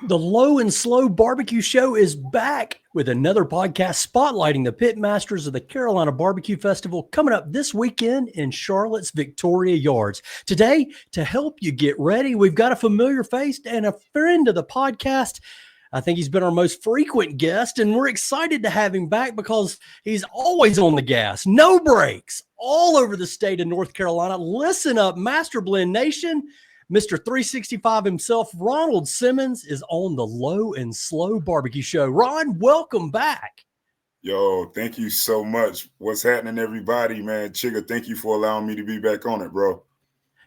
The Low and Slow Barbecue Show is back with another podcast spotlighting the pit masters of the Carolina BBQ Festival coming up this weekend in Charlotte's Victoria Yards. Today, to help you get ready, we've got a familiar face and a friend of the podcast. I think he's been our most frequent guest, and we're excited to have him back because he's always on the gas, no breaks, all over the state of North Carolina. Listen up, Master Blend Nation. Mr. 365 himself, Ronald Simmons, is on the Low and Slow Barbecue Show. Ron, welcome back. Yo, thank you so much. What's happening, everybody, man? Chigga, thank you for allowing me to be back on it, bro.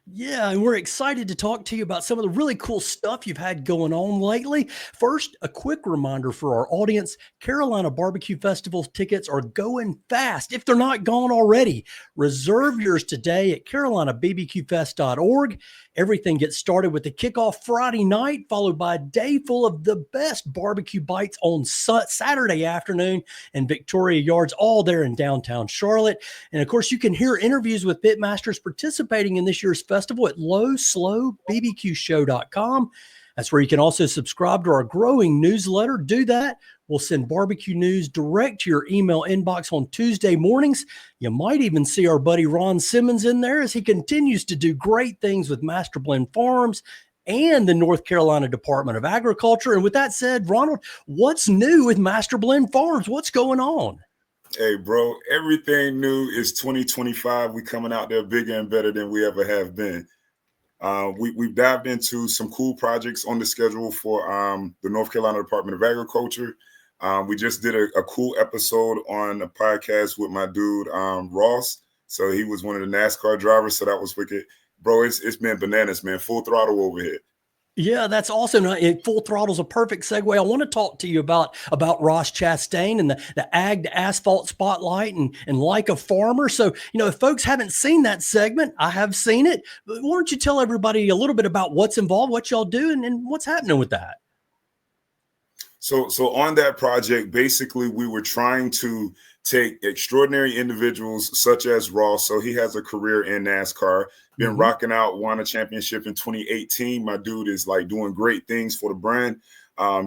Yeah, and we're excited to talk to you about some of the really cool stuff you've had going on lately. First, a quick reminder for our audience, Carolina BBQ Festival tickets are going fast. If they're not gone already, reserve yours today at carolinabbqfest.org. Everything gets started with the kickoff Friday night, followed by a day full of the best barbecue bites on Saturday afternoon in Victoria Yards, all there in downtown Charlotte. And of course, you can hear interviews with pitmasters participating in this year's festival at lowslowbbqshow.com. That's where you can also subscribe to our growing newsletter. Do that. We'll send barbecue news direct to your email inbox on Tuesday mornings. You might even see our buddy Ron Simmons in there as he continues to do great things with Master Blend Farms and the North Carolina Department of Agriculture. And with that said, Ronald, what's new with Master Blend Farms? What's going on? Hey, bro, everything new is 2025. We coming out there bigger and better than we ever have been. We've dived into some cool projects on the schedule for the North Carolina Department of Agriculture. We just did a cool episode on a podcast with my dude, Ross. So he was one of the NASCAR drivers. So that was wicked. Bro, it's been bananas, man. Full throttle over here. Yeah, that's awesome. Full Throttle is a perfect segue. I want to talk to you about Ross Chastain and the Ag to Asphalt Spotlight and Like a Farmer. So, if folks haven't seen that segment, I have seen it. But why don't you tell everybody a little bit about what's involved, what y'all do, and what's happening with that? So on that project, basically, we were trying to take extraordinary individuals such as Ross. So he has a career in NASCAR, been rocking out, won a championship in 2018. My dude is like doing great things for the brand.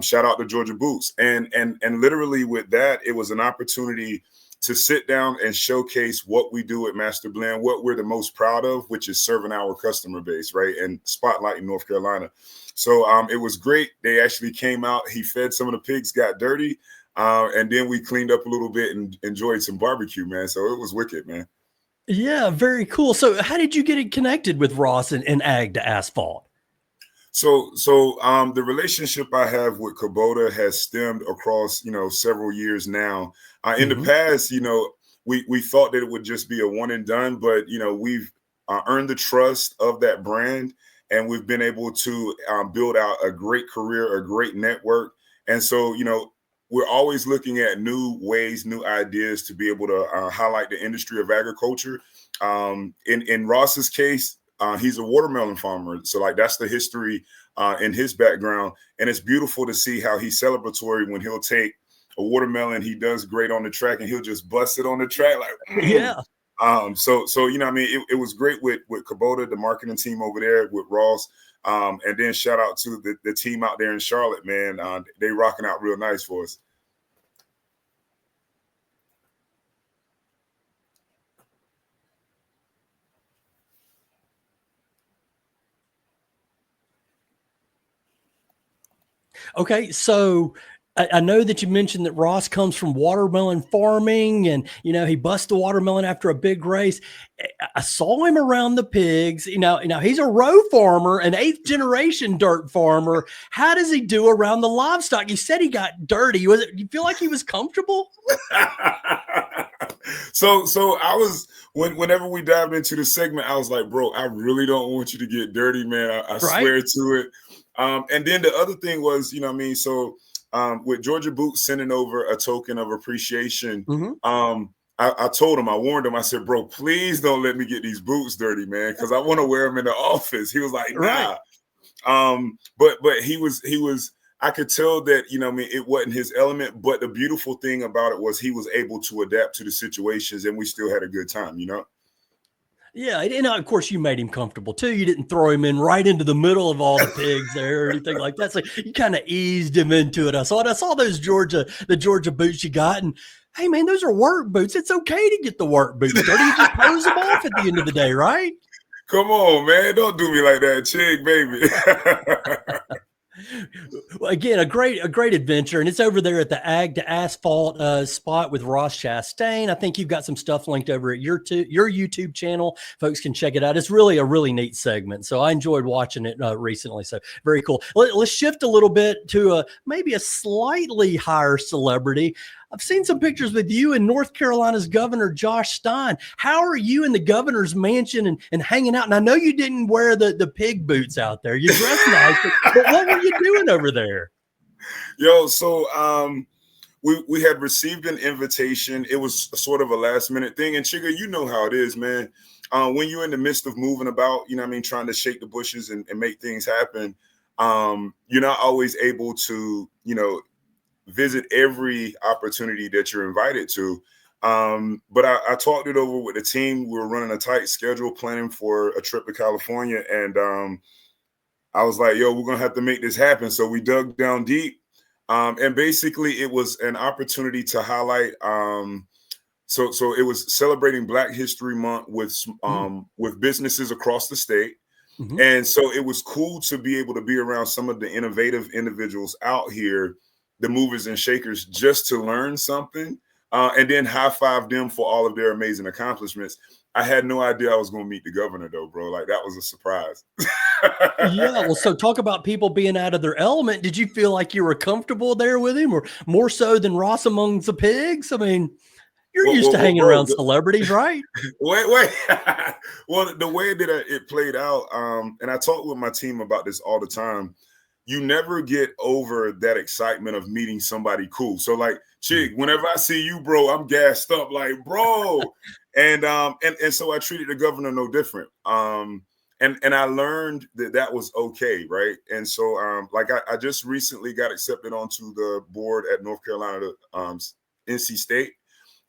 Shout out to Georgia Boots. And literally with that, it was an opportunity to sit down and showcase what we do at Master Blend, what we're the most proud of, which is serving our customer base, right? And spotlighting North Carolina. So it was great. They actually came out. He fed some of the pigs, got dirty. And then we cleaned up a little bit and enjoyed some barbecue, man. So it was wicked, man. Yeah, very cool. So how did you get it connected with Ross and Ag to Asphalt? So the relationship I have with Kubota has stemmed across, several years now. In the past, we thought that it would just be a one and done, but, we've earned the trust of that brand, and we've been able to build out a great career, a great network. And so, we're always looking at new ways, new ideas to be able to highlight the industry of agriculture. In Ross's case, he's a watermelon farmer. So like that's the history in his background. And it's beautiful to see how he's celebratory when he'll take a watermelon. He does great on the track and he'll just bust it on the track. Like, yeah. So it was great with Kubota, the marketing team over there with Ross. And then shout out to the team out there in Charlotte, man. They rocking out real nice for us. Okay, so I know that you mentioned that Ross comes from watermelon farming and, he busts the watermelon after a big race. I saw him around the pigs. Now he's a row farmer, an 8th generation dirt farmer. How does he do around the livestock? You said he got dirty. You feel like he was comfortable? So I was, whenever we dived into the segment, I was like, bro, I really don't want you to get dirty, man. I swear to it. And then the other thing was, so with Georgia Boots sending over a token of appreciation, I told him, I warned him, I said, bro, please don't let me get these boots dirty, man, because I want to wear them in the office. He was like, nah. But he was, I could tell that, it wasn't his element, but the beautiful thing about it was he was able to adapt to the situations and we still had a good time, Yeah, and of course you made him comfortable too. You didn't throw him in right into the middle of all the pigs there or anything like that. So you kind of eased him into it. I saw the Georgia boots you got, and hey man, those are work boots. It's okay to get the work boots dirty. You just pose them off at the end of the day, right? Come on, man. Don't do me like that, chick, baby. Well, again, a great adventure, and it's over there at the Ag to Asphalt spot with Ross Chastain. I think you've got some stuff linked over at your YouTube channel. Folks can check it out. It's really a really neat segment, so I enjoyed watching it recently. So very cool. Let's shift a little bit to maybe a slightly higher celebrity. I've seen some pictures with you and North Carolina's Governor Josh Stein. How are you in the governor's mansion and hanging out? And I know you didn't wear the pig boots out there. You dressed nice, but what were you doing over there? Yo, so we had received an invitation. It was sort of a last minute thing. And Chigga, you know how it is, man. When you're in the midst of moving about, you know what I mean, trying to shake the bushes and make things happen, you're not always able to, you know, visit every opportunity that you're invited to. But I talked it over with the team. We were running a tight schedule, planning for a trip to California. And I was like, yo, we're going to have to make this happen. So we dug down deep. And basically it was an opportunity to highlight. So it was celebrating Black History Month with businesses across the state. Mm-hmm. And so it was cool to be able to be around some of the innovative individuals out here, the movers and shakers, just to learn something and then high five them for all of their amazing accomplishments. I had no idea I was going to meet the governor though, bro. Like that was a surprise. Yeah. Well, so talk about people being out of their element. Did you feel like you were comfortable there with him, or more so than Ross among the pigs? I mean, you're used to hanging around celebrities, right? Wait. Well, the way that it played out, and I talk with my team about this all the time, you never get over that excitement of meeting somebody cool. So like, chick, whenever I see you, bro, I'm gassed up like, bro. And so I treated the governor no different. And I learned that was okay, right? And so like I just recently got accepted onto the board at North Carolina NC State.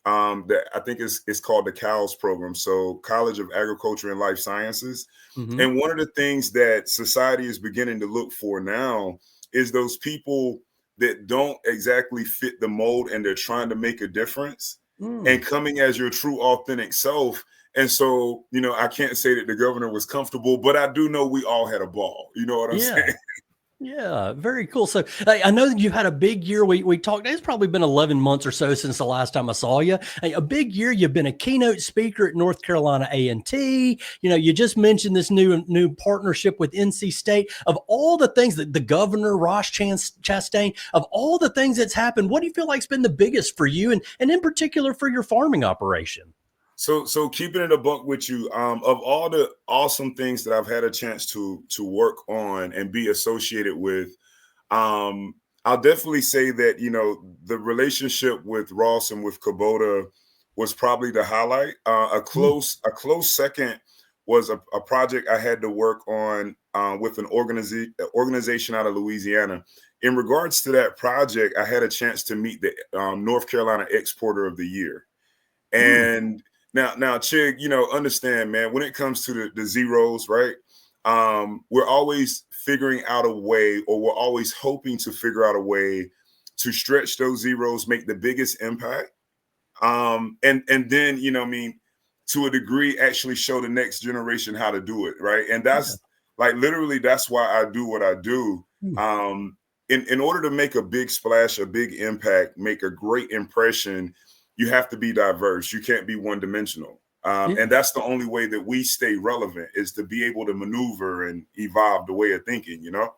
That I think it's called the CALS program. So College of Agriculture and Life Sciences. Mm-hmm. And one of the things that society is beginning to look for now is those people that don't exactly fit the mold and they're trying to make a difference and coming as your true authentic self. And so, you know, I can't say that the governor was comfortable, but I do know we all had a ball. You know what I'm saying? Yeah, very cool. So I know that you had a big year. We talked, it's probably been 11 months or so since the last time I saw you. A big year. You've been a keynote speaker at North Carolina A&T. You know, you just mentioned this new partnership with NC State. Of all the things that the governor, Ross Chastain, of all the things that's happened, what do you feel like has been the biggest for you and in particular for your farming operation? So keeping it a buck with you, of all the awesome things that I've had a chance to work on and be associated with, I'll definitely say that, you know, the relationship with Ross and with Kubota was probably the highlight. A close second was a project I had to work on with an organization out of Louisiana. In regards to that project, I had a chance to meet the North Carolina Exporter of the Year. And Now, Chig, you know, understand, man, when it comes to the zeros, right? We're always figuring out a way, or we're always hoping to figure out a way to stretch those zeros, make the biggest impact. And then, you know, I mean, to a degree, actually show the next generation how to do it, right? And that's like literally that's why I do what I do. In order to make a big splash, a big impact, make a great impression, you have to be diverse. You can't be one-dimensional. And that's the only way that we stay relevant, is to be able to maneuver and evolve the way of thinking, you know?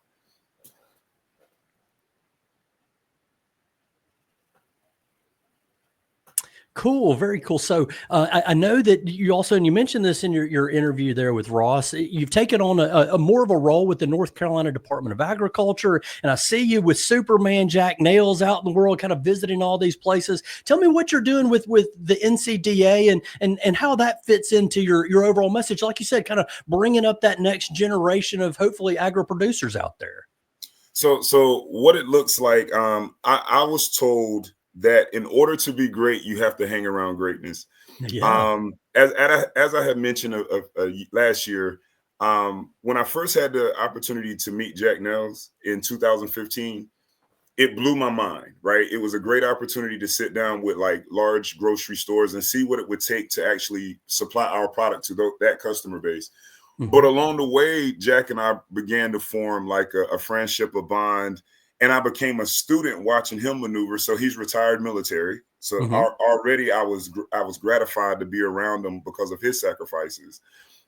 Cool. Very cool. So I know that you also, and you mentioned this in your interview there with Ross, you've taken on a more of a role with the North Carolina Department of Agriculture. And I see you with Superman Jack Nails out in the world, kind of visiting all these places. Tell me what you're doing with the NCDA and how that fits into your overall message. Like you said, kind of bringing up that next generation of hopefully agri producers out there. So what it looks like, I was told that in order to be great, you have to hang around greatness. Yeah. As I had mentioned last year, when I first had the opportunity to meet Jack Nels in 2015, it blew my mind, right? It was a great opportunity to sit down with like large grocery stores and see what it would take to actually supply our product to that customer base. But along the way, Jack and I began to form like a friendship, a bond, and I became a student watching him maneuver. So he's retired military. So already I was gratified to be around him because of his sacrifices.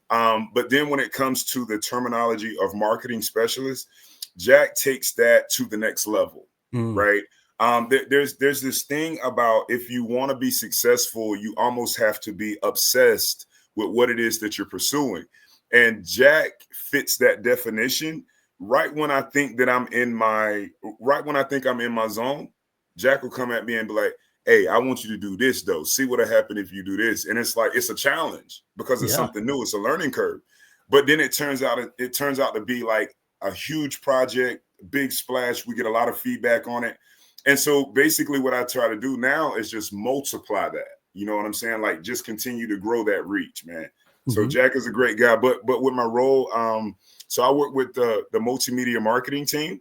But then when it comes to the terminology of marketing specialist, Jack takes that to the next level, right? There's this thing about if you want to be successful, you almost have to be obsessed with what it is that you're pursuing. And Jack fits that definition. Right when I think I'm in my zone, Jack will come at me and be like, "Hey, I want you to do this though. See what'll happen if you do this." And it's like it's a challenge because it's something new. It's a learning curve. But then it turns out to be like a huge project, big splash. We get a lot of feedback on it. And so basically what I try to do now is just multiply that. You know what I'm saying? Like just continue to grow that reach, man. So Jack is a great guy, but with my role, so I work with the multimedia marketing team.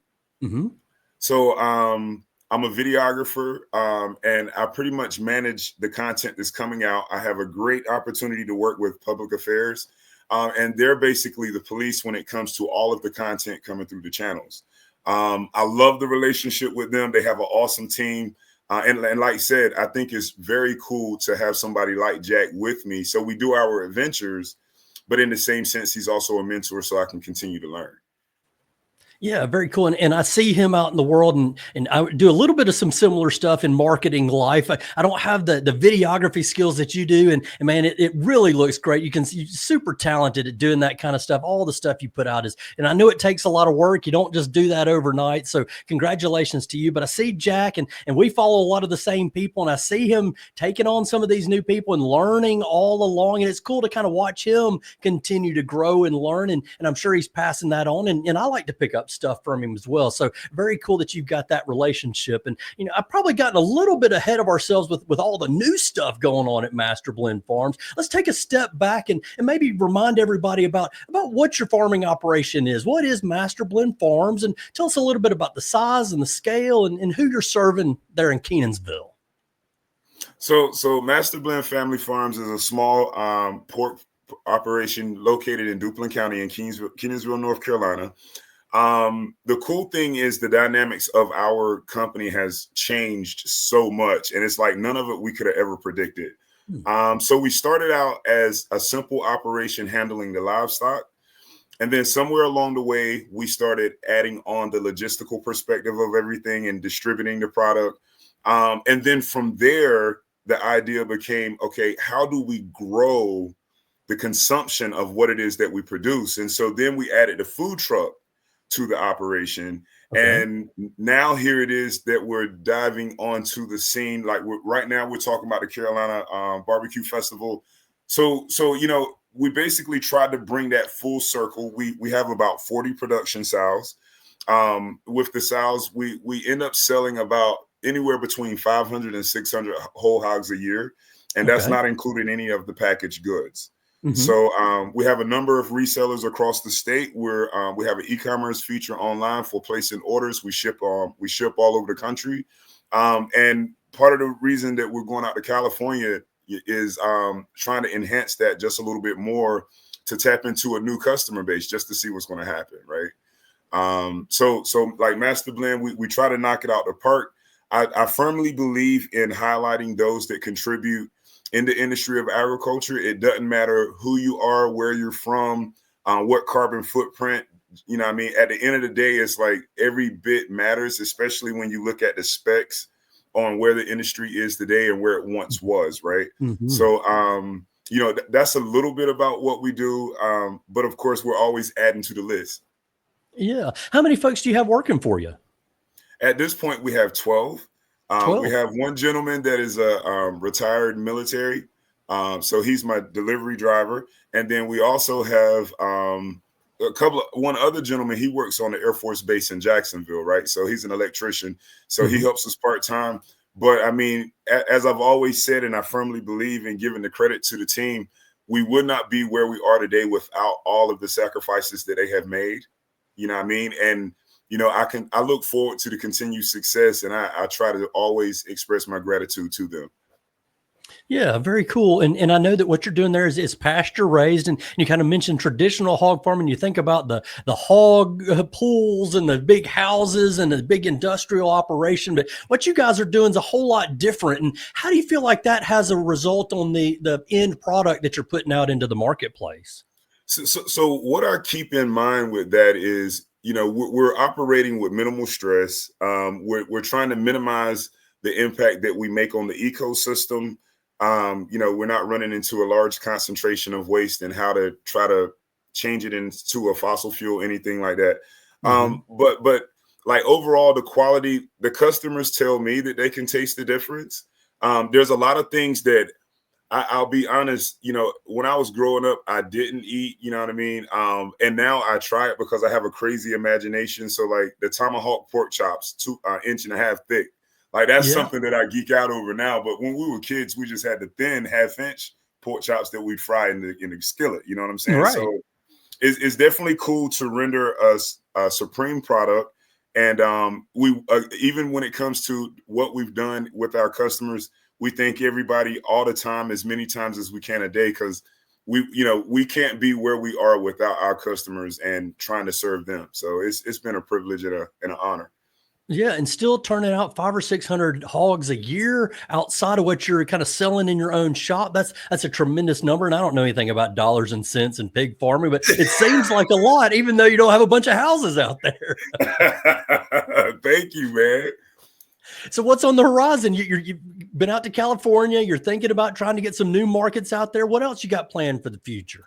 So I'm a videographer, and I pretty much manage the content that's coming out. I have a great opportunity to work with public affairs, and they're basically the police when it comes to all of the content coming through the channels. I love the relationship with them. They have an awesome team. And like I said, I think it's very cool to have somebody like Jack with me. So we do our adventures, but in the same sense, he's also a mentor so I can continue to learn. Yeah, very cool. And I see him out in the world, and I do a little bit of some similar stuff in marketing life. I don't have the videography skills that you do. And man, it really looks great. You're super talented at doing that kind of stuff. All the stuff you put out and I know it takes a lot of work. You don't just do that overnight. So congratulations to you. But I see Jack and we follow a lot of the same people, and I see him taking on some of these new people and learning all along. And it's cool to kind of watch him continue to grow and learn. And I'm sure he's passing that on. And I like to pick up stuff from him as well. So very cool that you've got that relationship. And I've probably gotten a little bit ahead of ourselves with all the new stuff going on at Master Blend Farms. Let's take a step back and maybe remind everybody about what your farming operation is. What is Master Blend Farms? And tell us a little bit about the size and the scale and who you're serving there in Kenansville. So Master Blend Family Farms is a small pork operation located in Duplin County in Kenansville, North Carolina. The cool thing is the dynamics of our company has changed so much, and it's like none of it we could have ever predicted. So we started out as a simple operation handling the livestock, and then somewhere along the way we started adding on the logistical perspective of everything and distributing the product. And then from there, the idea became, okay, how do we grow the consumption of what it is that we produce? And so then we added the food truck to the operation. Okay. And now here it is that we're diving onto the scene. Like right now we're talking about the Carolina BBQ Festival. So we basically tried to bring that full circle. We have about 40 production sows. With the sows, we end up selling about anywhere between 500 and 600 whole hogs a year. And that's not including any of the packaged goods. So we have a number of resellers across the state where we have an e-commerce feature online for placing orders. We ship all over the country. And part of the reason that we're going out to California is trying to enhance that just a little bit more to tap into a new customer base just to see what's going to happen, right? So like Master Blend, we try to knock it out the park. I firmly believe in highlighting those that contribute in the industry of agriculture. It doesn't matter who you are, where you're from, what carbon footprint, you know what I mean? At the end of the day, it's like every bit matters, especially when you look at the specs on where the industry is today and where it once was, right? So, that's a little bit about what we do. But of course, we're always adding to the list. Yeah. How many folks do you have working for you? At this point, we have 12. We have one gentleman that is a retired military. So he's my delivery driver. And then we also have one other gentleman. He works on the Air Force Base in Jacksonville, right? So he's an electrician. So he helps us part-time. But I mean, as I've always said, and I firmly believe in giving the credit to the team, we would not be where we are today without all of the sacrifices that they have made. You know what I mean? And, I look forward to the continued success, and I try to always express my gratitude to them. Yeah, very cool. And I know that what you're doing there is pasture raised, and you kind of mentioned traditional hog farming. You think about the hog pools and the big houses and the big industrial operation, but what you guys are doing is a whole lot different. And how do you feel like that has a result on the end product that you're putting out into the marketplace? So what I keep in mind with that is, we're operating with minimal stress. We're trying to minimize the impact that we make on the ecosystem. We're not running into a large concentration of waste and how to try to change it into a fossil fuel, anything like that. But like overall, the quality, the customers tell me that they can taste the difference. There's a lot of things that I'll be honest, when I was growing up, I didn't eat, you know what I mean? And now I try it because I have a crazy imagination. So like the tomahawk pork chops, 2.5 inches thick. Like that's something that I geek out over now. But when we were kids, we just had the thin 1/2 inch pork chops that we'd fry in the skillet. You know what I'm saying? Right. So it's definitely cool to render a supreme product. And we even when it comes to what we've done with our customers, we thank everybody all the time, as many times as we can a day, because we can't be where we are without our customers and trying to serve them. So it's been a privilege and an honor. Yeah, and still turning out 500 or 600 hogs a year outside of what you're kind of selling in your own shop. That's a tremendous number. And I don't know anything about dollars and cents and pig farming, but it seems like a lot, even though you don't have a bunch of houses out there. Thank you, man. So what's on the horizon? You've been out to California. You're thinking about trying to get some new markets out there. What else you got planned for the future?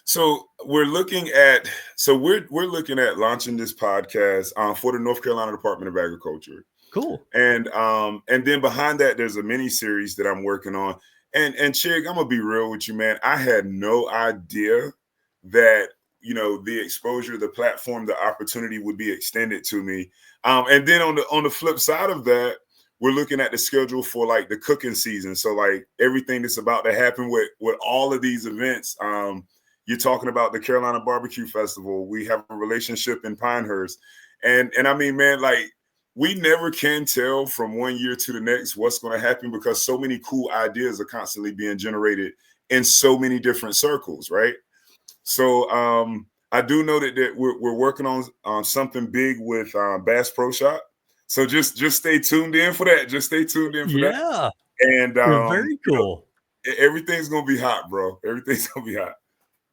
So we're looking at launching this podcast for the North Carolina Department of Agriculture. Cool. And then behind that, there's a mini series that I'm working on. And Chig, I'm gonna be real with you, man. I had no idea that the exposure, the platform, the opportunity would be extended to me. And then on the flip side of that, we're looking at the schedule for like the cooking season. So like everything that's about to happen with all of these events. You're talking about the Carolina BBQ Festival. We have a relationship in Pinehurst. And I mean, man, like we never can tell from one year to the next what's going to happen because so many cool ideas are constantly being generated in so many different circles, right? So I do know that we're working on something big with Bass Pro Shop. So just stay tuned in for that. Just stay tuned in for that. Yeah. And very cool. Everything's gonna be hot, bro. Everything's gonna be hot.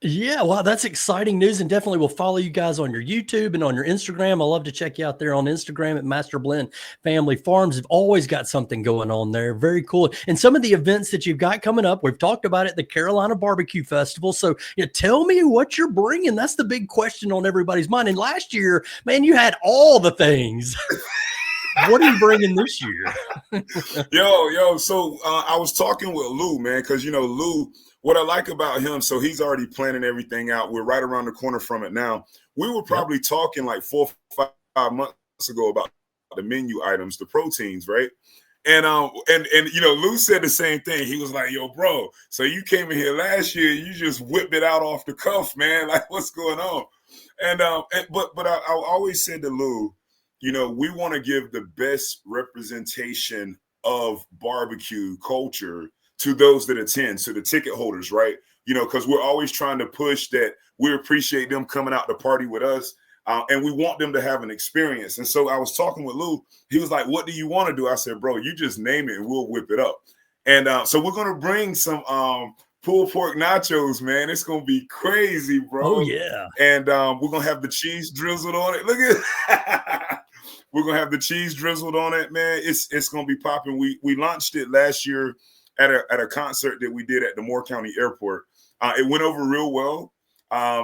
Yeah, well, that's exciting news, and definitely we'll follow you guys on your YouTube and on your Instagram. I love to check you out there on Instagram at Master Blend Family Farms. You've always got something going on there. Very cool. And some of the events that you've got coming up, we've talked about it, the Carolina BBQ Festival. So tell me what you're bringing. That's the big question on everybody's mind. And last year, man, you had all the things. What are you bringing this year? Yo. So I was talking with Lou, man, because Lou, what I like about him, so he's already planning everything out. We're right around the corner from it now. We were probably talking like 4 or 5 months ago about the menu items, the proteins, right? And Lou said the same thing. He was like, "Yo, bro, so you came in here last year, you just whipped it out off the cuff, man. Like, what's going on?" But I always said to Lou, we want to give the best representation of barbecue culture to those that attend, to the ticket holders, right? Because we're always trying to push that we appreciate them coming out to party with us, and we want them to have an experience. And so I was talking with Lou. He was like, "What do you want to do?" I said, "Bro, you just name it and we'll whip it up." And so we're going to bring some pulled pork nachos, man. It's going to be crazy, bro. Oh, yeah. And we're going to have the cheese drizzled on it. Look at We're going to have the cheese drizzled on it, man. It's going to be popping. We launched it last year at a concert that we did at the Moore County Airport. It went over real well.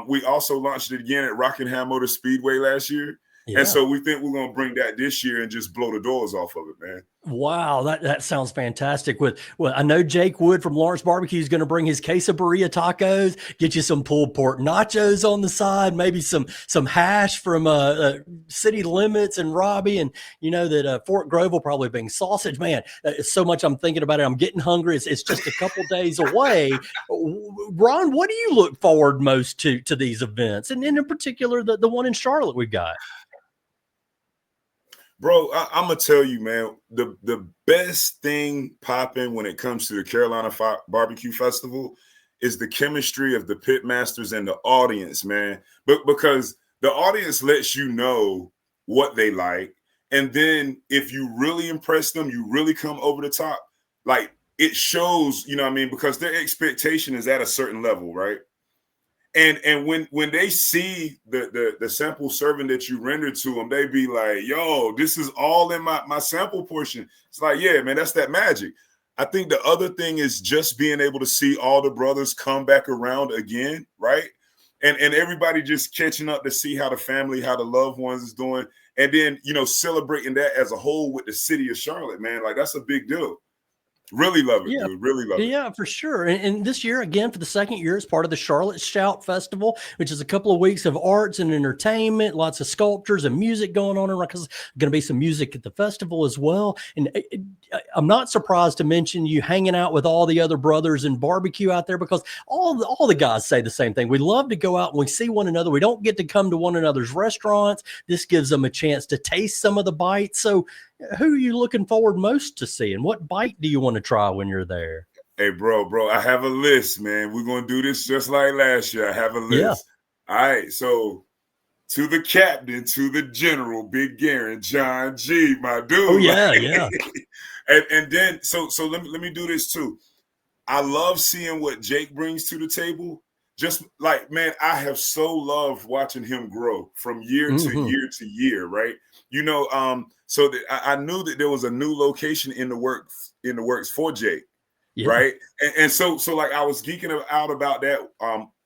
We also launched it again at Rockingham Motor Speedway last year. Yeah. And so we think we're going to bring that this year and just blow the doors off of it, man. Wow, that sounds fantastic. Well, I know Jake Wood from Lawrence Barbecue is going to bring his quesadilla tacos, get you some pulled pork nachos on the side, maybe some hash from City Limits and Robbie, and you know that Fort Grove will probably bring sausage. Man, it's so much I'm thinking about it. I'm getting hungry. It's just a couple days away. Ron, what do you look forward most to these events, and in particular the one in Charlotte we've got? Bro, I'm gonna tell you, man, the best thing popping when it comes to the Carolina Barbecue Festival is the chemistry of the pit masters and the audience, man. But because the audience lets you know what they like, and then if you really impress them, you really come over the top. Like it shows, you know what I mean? Because their expectation is at a certain level, right? And when they see the sample serving that you rendered to them, they be like, yo, this is all in my sample portion. It's like, yeah, man, that's that magic. I think the other thing is just being able to see all the brothers come back around again, right? And everybody just catching up to see how the family, how the loved ones is doing. And then, you know, celebrating that as a whole with the city of Charlotte, man. Like that's a big deal. Really love it, Yeah. dude. Really love it. Yeah, for sure. And this year, again, for the second year, is part of the Charlotte Shout Festival, which is a couple of weeks of arts and entertainment, lots of sculptures and music going on around, because there's going to be some music at the festival as well. And I'm not surprised to mention you hanging out with all the other brothers and barbecue out there, because all the guys say the same thing. We love to go out and we see one another. We don't get to come to one another's restaurants. This gives them a chance to taste some of the bites. So who are you looking forward most to seeing? What bite do you want to try when you're there? Hey, bro, I have a list, man. We're going to do this just like last year. I have a list. Yeah. All right, so to the captain, to the general, Big Garen, John G, my dude. Oh, yeah, yeah. and then, so let me do this too. I love seeing what Jake brings to the table. Just like, man, I have so loved watching him grow from year to year to year, right? You know, so that I knew that there was a new location in the works for Jake, right? And so like I was geeking out about that.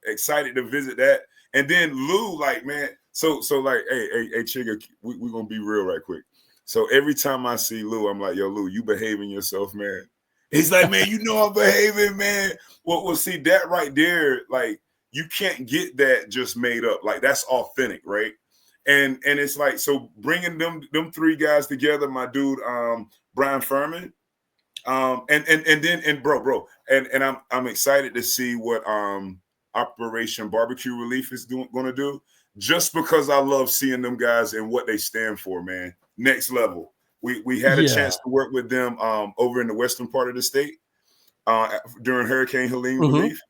Excited to visit that. And then Lou, like, man, so like, hey, Chigga, we're gonna be real right quick. So every time I see Lou, I'm like, yo, Lou, you behaving yourself, man. He's like, man, you know I'm behaving, man. Well, see that right there, like you can't get that just made up. Like that's authentic, right? And it's like, so bringing them three guys together, my dude, Brian Furman, and bro, and I'm excited to see what Operation Barbecue Relief is going to do, just because I love seeing them guys and what they stand for, man. Next level. We had a chance to work with them over in the western part of the state during Hurricane Helene relief,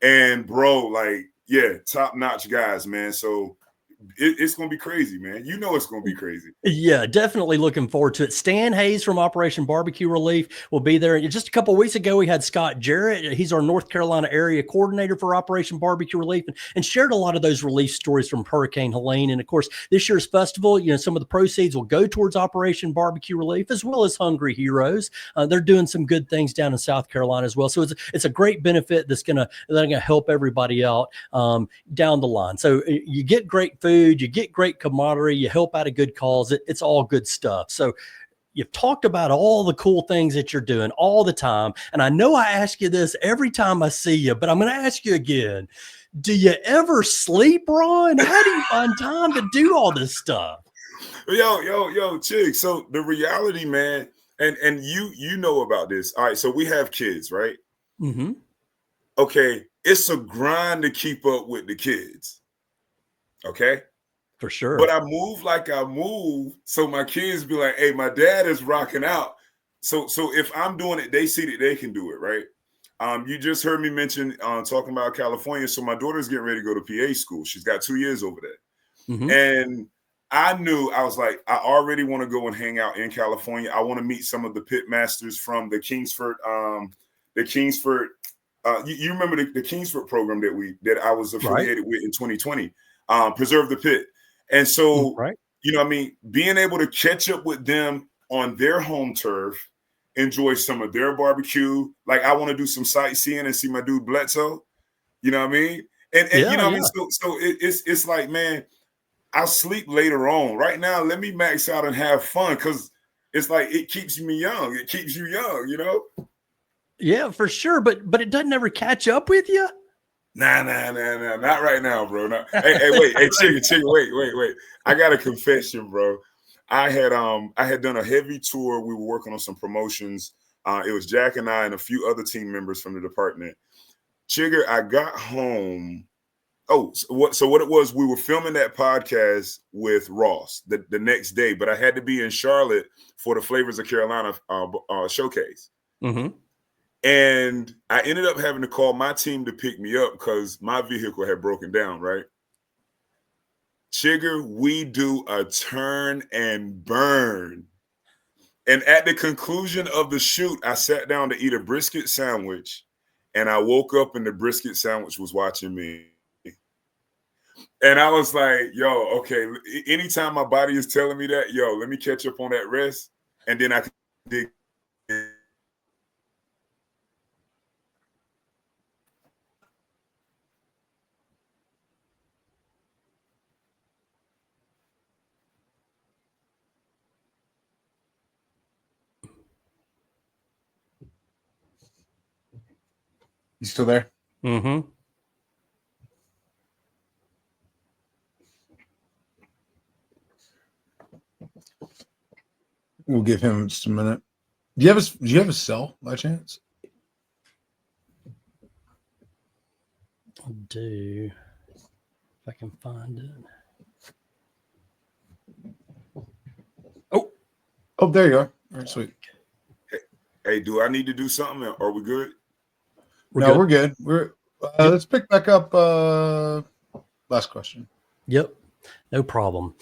and bro, like, yeah, top notch guys, man. So it's going to be crazy, man. You know it's going to be crazy. Yeah, definitely looking forward to it. Stan Hayes from Operation Barbecue Relief will be there. Just a couple of weeks ago, we had Scott Jarrett. He's our North Carolina area coordinator for Operation Barbecue Relief, and shared a lot of those relief stories from Hurricane Helene. And of course, this year's festival, you know, some of the proceeds will go towards Operation Barbecue Relief as well as Hungry Heroes. They're doing some good things down in South Carolina as well. So it's a great benefit that's gonna help everybody out down the line. So you get great food, you get great camaraderie, you help out a good cause. It's all good stuff. So you've talked about all the cool things that you're doing all the time. And I know I ask you this every time I see you, but I'm going to ask you again. Do you ever sleep, Ron? How do you find time to do all this stuff? Yo, Chig. So the reality, man, and you know about this. All right, so we have kids, right? Mm-hmm. Okay, it's a grind to keep up with the kids. Okay? For sure. But I move like I move, so my kids be like, hey, my dad is rocking out. So if I'm doing it, they see that they can do it, right? You just heard me mention talking about California. So my daughter's getting ready to go to PA school. She's got 2 years over there. Mm-hmm. And I was like, I already want to go and hang out in California. I want to meet some of the pit masters from the Kingsford, you remember the Kingsford program that I was affiliated with in 2020, Preserve the Pit. And so, you know what I mean, being able to catch up with them on their home turf, enjoy some of their barbecue. Like I want to do some sightseeing and see my dude Bledsoe. You know what I mean? And you know what I mean? So it's like, man, I'll sleep later on. Right now, let me max out and have fun, because it's like it keeps me young. It keeps you young, you know? Yeah, for sure. But it doesn't ever catch up with you. Nah, not right now, bro. No. Hey, wait, hey, chicken, wait. I got a confession, bro. I had done a heavy tour. We were working on some promotions. It was Jack and I and a few other team members from the department. Chigger, I got home. Oh, so what it was, we were filming that podcast with Ross the next day, but I had to be in Charlotte for the Flavors of Carolina showcase. Mm-hmm. And I ended up having to call my team to pick me up because my vehicle had broken down, right? Chigger, we do a turn and burn. And at the conclusion of the shoot, I sat down to eat a brisket sandwich, and I woke up and the brisket sandwich was watching me. And I was like, yo, okay, anytime my body is telling me that, yo, let me catch up on that rest, and then I can dig in. You still there? Mm-hmm. We'll give him just a minute. Do you have a cell by chance? I do. If I can find it. Oh, there you are. All right, sweet. Hey, do I need to do something? Are we good? We're good. Let's pick back up. Last question. Yep. No problem.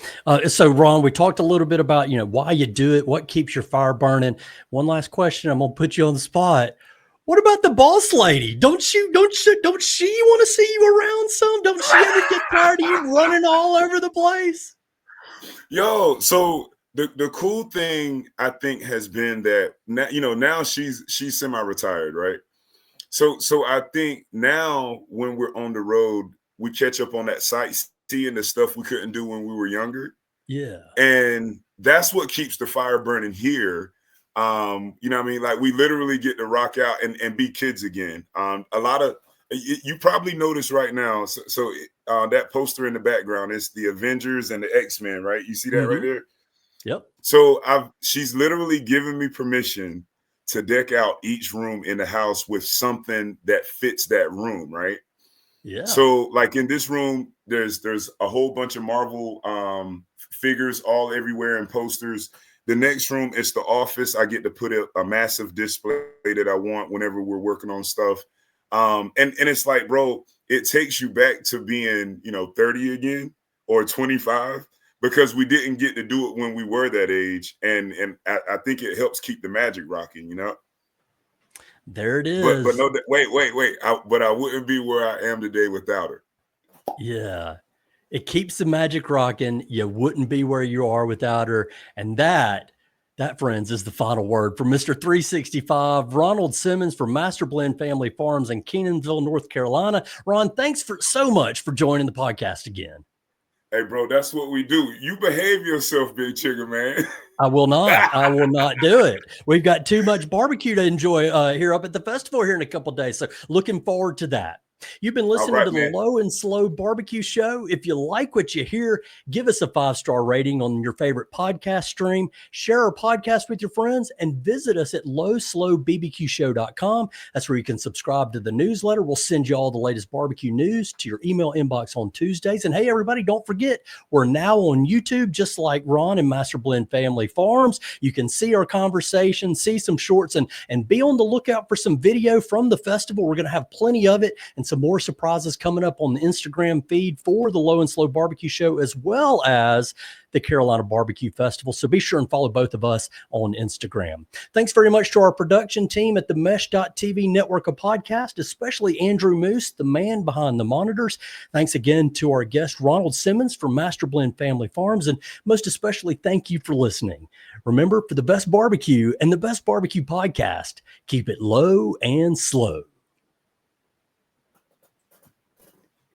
So Ron, we talked a little bit about, why you do it, what keeps your fire burning. One last question. I'm going to put you on the spot. What about the boss lady? Don't she want to see you around some? Don't she ever get tired of you running all over the place? Yo, so the cool thing I think has been that now she's semi-retired, right? So I think now when we're on the road, we catch up on that sightseeing, the stuff we couldn't do when we were younger. Yeah. And that's what keeps the fire burning here. You know what I mean? Like we literally get to rock out and be kids again. A lot of you probably notice right now. So that poster in the background is the Avengers and the X-Men, right? You see that right there? Yep. So she's literally given me permission to deck out each room in the house with something that fits that room, right? Yeah. So like in this room, there's a whole bunch of Marvel figures all everywhere and posters. The next room is the office. I get to put a massive display that I want whenever we're working on stuff. And it's like, bro, it takes you back to being, 30 again or 25 because we didn't get to do it when we were that age. And I think it helps keep the magic rocking, There it is. But no, wait. But I wouldn't be where I am today without her. Yeah. It keeps the magic rocking. You wouldn't be where you are without her. And that, friends, is the final word from Mr. 365, Ronald Simmons from Master Blend Family Farms in Keenanville, North Carolina. Ron, thanks so much for joining the podcast again. Hey, bro, that's what we do. You behave yourself, Big Chigger, man. I will not do it. We've got too much barbecue to enjoy here up at the festival here in a couple of days. So looking forward to that. You've been listening to the Low and Slow Barbecue Show. If you like what you hear, give us a 5-star rating on your favorite podcast stream. Share our podcast with your friends and visit us at lowslowbbqshow.com. That's where you can subscribe to the newsletter. We'll send you all the latest barbecue news to your email inbox on Tuesdays. And hey, everybody, don't forget, we're now on YouTube, just like Ron and Master Blend Family Farms. You can see our conversation, see some shorts, and be on the lookout for some video from the festival. We're going to have plenty of it and some more surprises coming up on the Instagram feed for the Low and Slow Barbecue Show, as well as the Carolina BBQ Festival. So be sure and follow both of us on Instagram. Thanks very much to our production team at the Mesh.tv network of podcasts, especially Andrew Moose, the man behind the monitors. Thanks again to our guest, Ronald Simmons from Master Blend Family Farms. And most especially, thank you for listening. Remember, for the best barbecue and the best barbecue podcast, keep it low and slow.